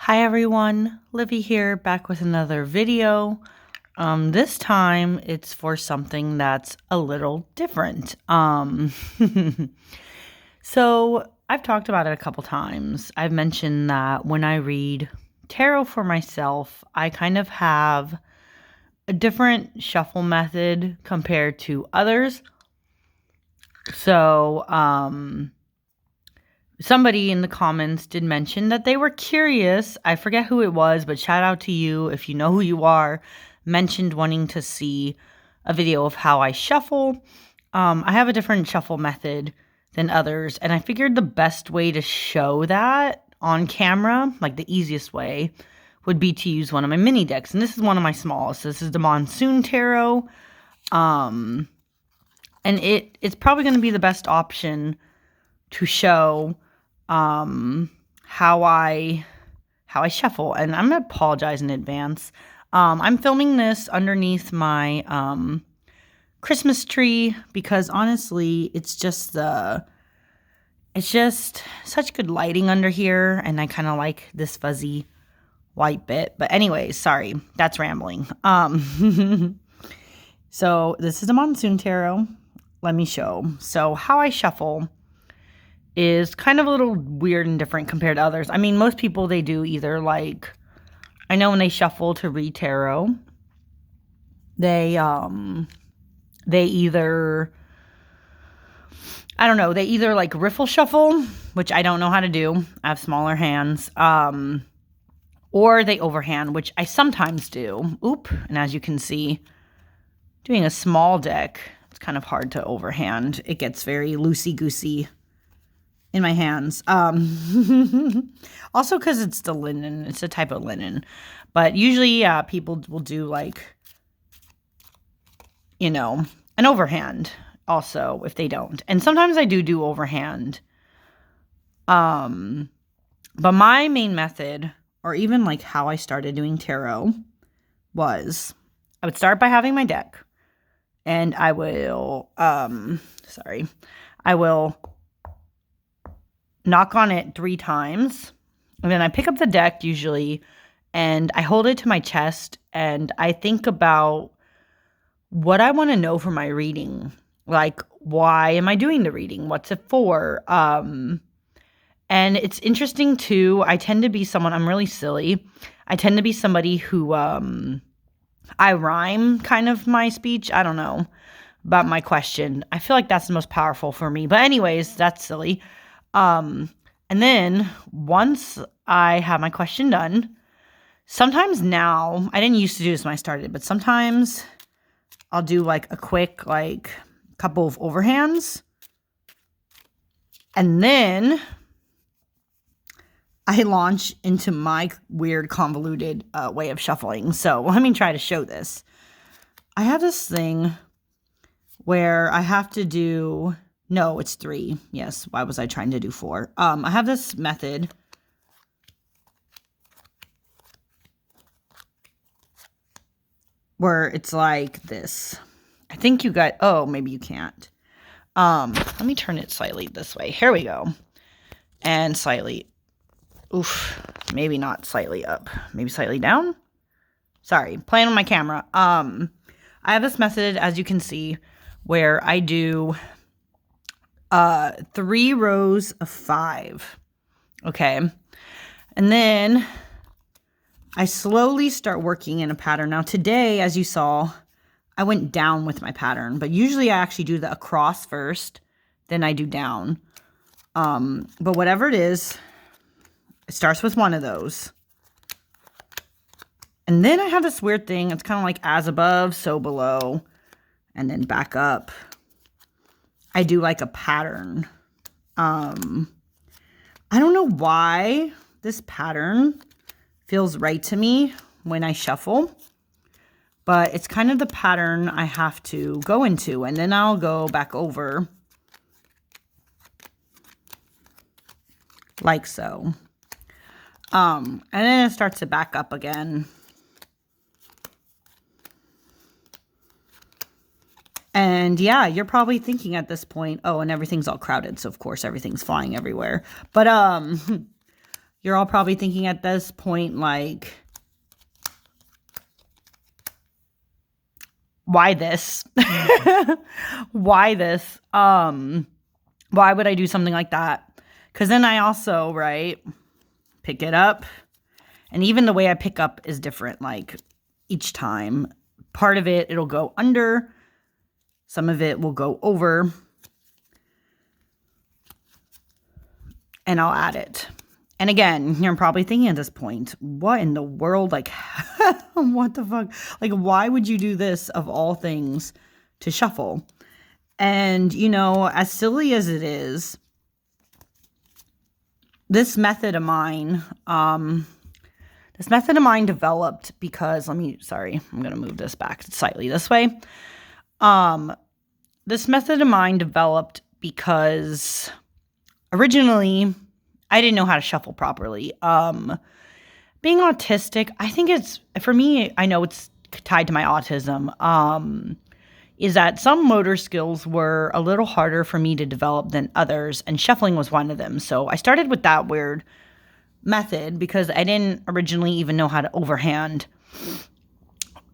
Hi everyone, Livy here, back with another video. This time it's for something that's a little different. So I've talked about it a couple times. I've mentioned that when I read tarot for myself, I kind of have a different shuffle method compared to others. So, somebody in the comments did mention that they were curious. I forget who it was, but shout out to you if you know who you are. Mentioned wanting to see a video of how I shuffle. I have a different shuffle method than others, and I figured the best way to show that on camera, like the easiest way, would be to use one of my mini decks. And this is one of my smallest. This is the Monsoon Tarot. And it's probably going to be the best option to show how I shuffle. And I'm gonna apologize in advance. I'm filming this underneath my Christmas tree because honestly it's just such good lighting under here, and I kind of like this fuzzy white bit. But anyways, sorry, that's rambling. So this is a Monsoon Tarot. Let me show. So how I shuffle is kind of a little weird and different compared to others. I mean, most people, they do either like, I know when they shuffle to read tarot, they either, I don't know, they either like riffle shuffle, which I don't know how to do. I have smaller hands. Or they overhand, which I sometimes do. Oop. And as you can see, doing a small deck, it's kind of hard to overhand. It gets very loosey-goosey in my hands. Also because it's the linen. It's a type of linen. But usually, people will do like, you know, an overhand also if they don't. And sometimes I do overhand. But my main method, or even like how I started doing tarot, was I would start by having my deck. And I will, I will knock on it 3 times, and then I pick up the deck usually, and I hold it to my chest, and I think about what I want to know from my reading. Like, why am I doing the reading? What's it for? And it's interesting too. I tend to be someone, I'm really silly. I tend to be somebody who, I rhyme kind of my speech. I don't know about my question. I feel like that's the most powerful for me. But anyways, that's silly. And then once I have my question done, sometimes now, I didn't used to do this when I started, but sometimes I'll do like a quick, like couple of overhands. And then I launch into my weird convoluted way of shuffling. So let me try to show this. I have this thing where I have to do, no, it's 3. Yes, why was I trying to do 4? I have this method where it's like this. I think you got, oh, maybe you can't. Let me turn it slightly this way. Here we go. And slightly, oof, maybe not slightly up, maybe slightly down. Sorry, playing on my camera. I have this method, as you can see, where I do 3 rows of 5. Okay. And then I slowly start working in a pattern. Now today, as you saw, I went down with my pattern, but usually I actually do the across first, then I do down. But whatever it is, it starts with one of those. And then I have this weird thing. It's kind of like as above, so below, and then back up. I do like a pattern. I don't know why this pattern feels right to me when I shuffle, but it's kind of the pattern I have to go into, and then I'll go back over like so. And then it starts to back up again. And yeah, you're probably thinking at this point, oh, and everything's all crowded. So of course everything's flying everywhere. But You're all probably thinking at this point, like, why this? Why this? Why would I do something like that? Because then I also, right, pick it up. And even the way I pick up is different, like, each time. Part of it, it'll go under. Some of it will go over. And I'll add it. And again, you're probably thinking at this point, what in the world? Like, what the fuck? Like, why would you do this of all things to shuffle? And, you know, as silly as it is, this method of mine developed because, I'm going to move this back slightly this way. This method of mine developed because originally I didn't know how to shuffle properly. Being autistic, I think it's, for me, I know it's tied to my autism, is that some motor skills were a little harder for me to develop than others, and shuffling was one of them. So I started with that weird method because I didn't originally even know how to overhand.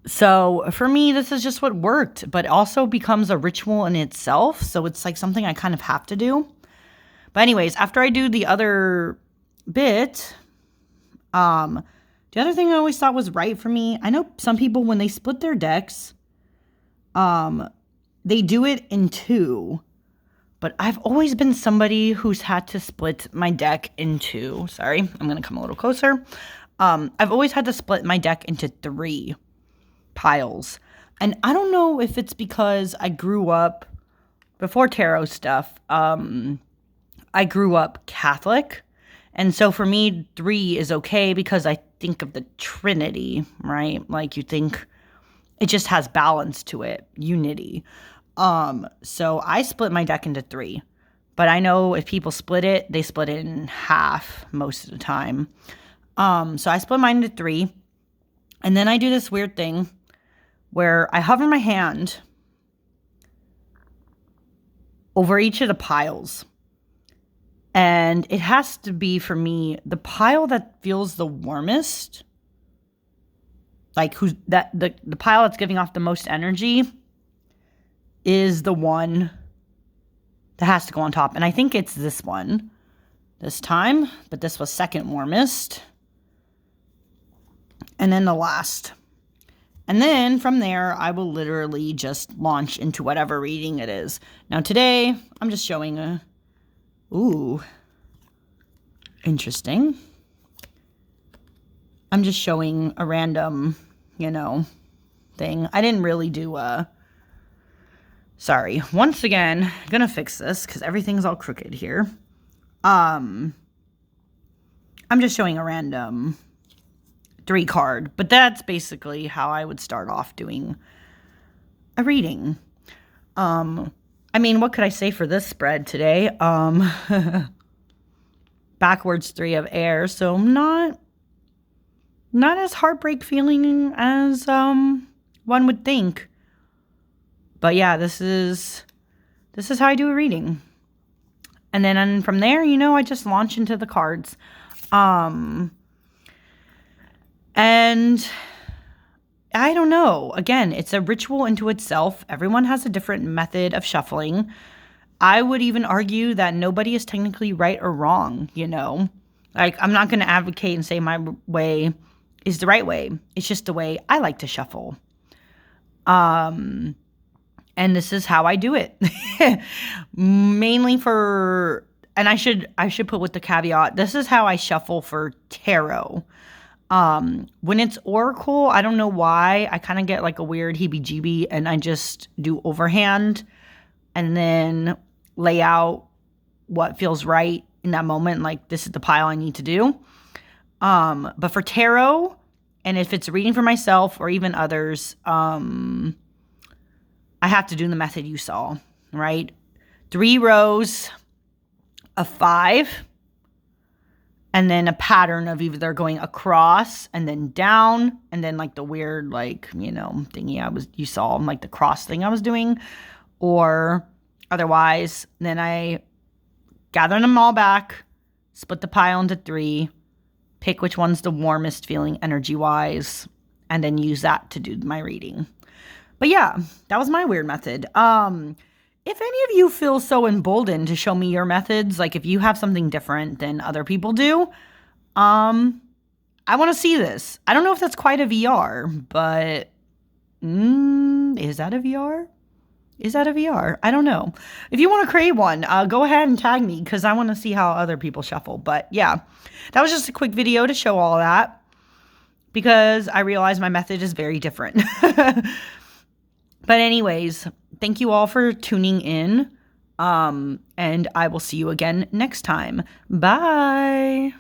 So for me, this is just what worked, but also becomes a ritual in itself. So it's like something I kind of have to do. But anyways, after I do the other bit, the other thing I always thought was right for me, I know some people, when they split their decks, they do it in two. But I've always been somebody who's had to split my deck into, sorry, I'm going to come a little closer. I've always had to split my deck into 3 piles. And I don't know if it's because I grew up, before tarot stuff, I grew up Catholic. And so for me, 3 is okay because I think of the Trinity, right? Like, you think it just has balance to it, unity. So I split my deck into 3. But I know if people split it, they split it in half most of the time. So I split mine into 3. And then I do this weird thing where I hover my hand over each of the piles. And it has to be, for me, the pile that feels the warmest, like the pile that's giving off the most energy, is the one that has to go on top. And I think it's this one this time, but this was second warmest. And then the last. And then from there, I will literally just launch into whatever reading it is. Now today, I'm just showing a... Ooh. Interesting. I'm just showing a random, thing. I didn't really do a... Sorry. Once again, gonna fix this because everything's all crooked here. I'm just showing a random 3 card, but that's basically how I would start off doing a reading. What could I say for this spread today? Backwards 3 of air, so not as heartbreak feeling as one would think. But yeah, this is how I do a reading. And then from there, I just launch into the cards. And I don't know. Again, it's a ritual into itself. Everyone has a different method of shuffling. I would even argue that nobody is technically right or wrong, Like, I'm not going to advocate and say my way is the right way. It's just the way I like to shuffle. And this is how I do it. Mainly for, and I should put with the caveat, this is how I shuffle for tarot. When it's oracle, I don't know why, I kind of get like a weird heebie-jeebie, and I just do overhand and then lay out what feels right in that moment. Like, this is the pile I need to do. But for tarot, and if it's a reading for myself or even others, I have to do the method you saw, right? 3 rows of 5. And then a pattern of either going across and then down, and then like the weird, thingy you saw, like the cross thing I was doing, or otherwise. Then I gather them all back, split the pile into 3, pick which one's the warmest feeling energy-wise, and then use that to do my reading. But yeah, that was my weird method. If any of you feel so emboldened to show me your methods, like if you have something different than other people do, I want to see this. I don't know if that's quite a VR, but is that a VR? Is that a VR? I don't know. If you want to create one, go ahead and tag me because I want to see how other people shuffle. But yeah, that was just a quick video to show all that because I realized my method is very different. But anyways, thank you all for tuning in. And I will see you again next time. Bye.